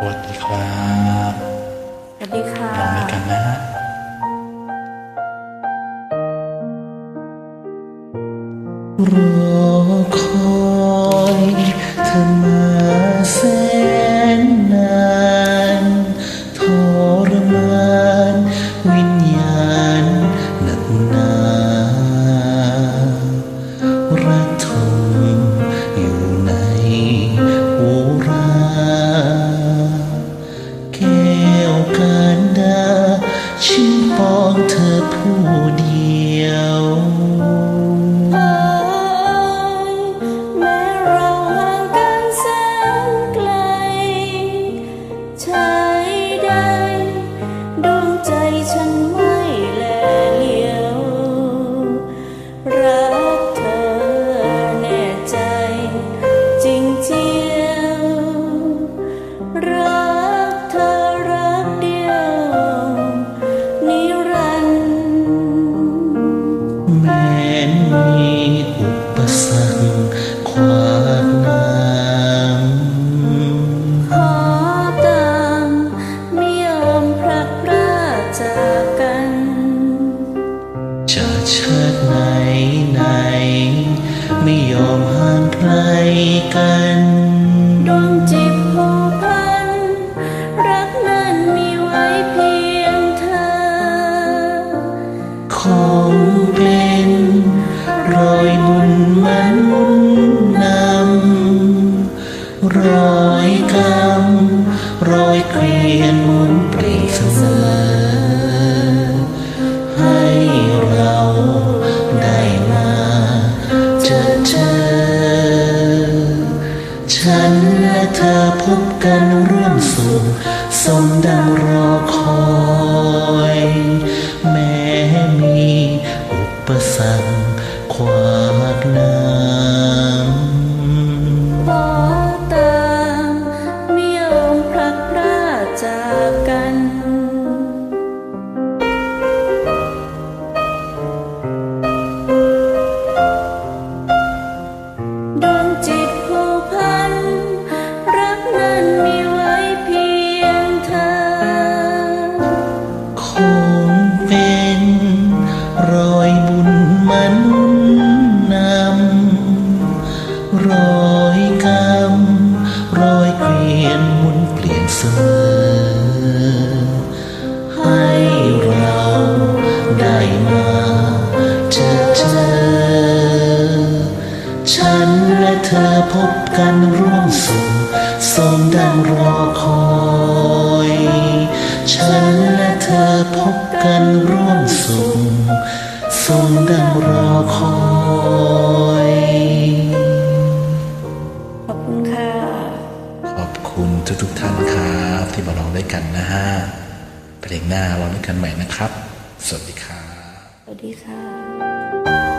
สวัสดีครับ สวัสดีค่ะลองด้วยกันนะฮะรอคอยเธอมาแสนนานทรมานวิญญาณหนักหนาระทมอยู่ในอุราแก้วกันดาฉันปองเธอผู้เดียวแม้เราห่างกันแสนไกลชายใดดวงใจฉันไม่แลเหลียวรักเธอแน่ใจจริงเจียวรักเธอรักเดียวนิรันดร์แม้นมีอุปสรรคขวากน้ขอตามไม่ยอมพลัดพรากจากกัน ำจะชาติไหนไหนไม่ยอมห่างไกลกันดวงจิตผูกพันรักนั้นมีไว้เพียงเธอคงเป็นรอยบุญมันนำรอยกรรมรอยเกลียนหมุนเปลี่ยนเสมอให้เราได้มาเจอฉันและเธอพบกันร่วมสุขสมดังรอคอยแม้มีอุปสรรคขวากน้ขอตามไม่ยอมพลัดพรากจากกันดวงจิตผูกพันรักนั้นมีไว้เพียงเธอำคงเป็นรอยบุญมันนำรอยกรรมรอยเกลียนหมุนเปลี่ยนเสมอให้เราได้มาเจอฉันและเธอพบกันร่วมสุขสมดังรอคอยฉันและเธอพบกันร่วมสุขสมดังรอคอยขอบคุณค่ะ ขอบคุณทุกท่านครับที่มาร้องด้วยกันนะฮะเพลงหน้าร้องด้วยกันใหม่นะครับสวัสดีครับสวัสดีค่ะ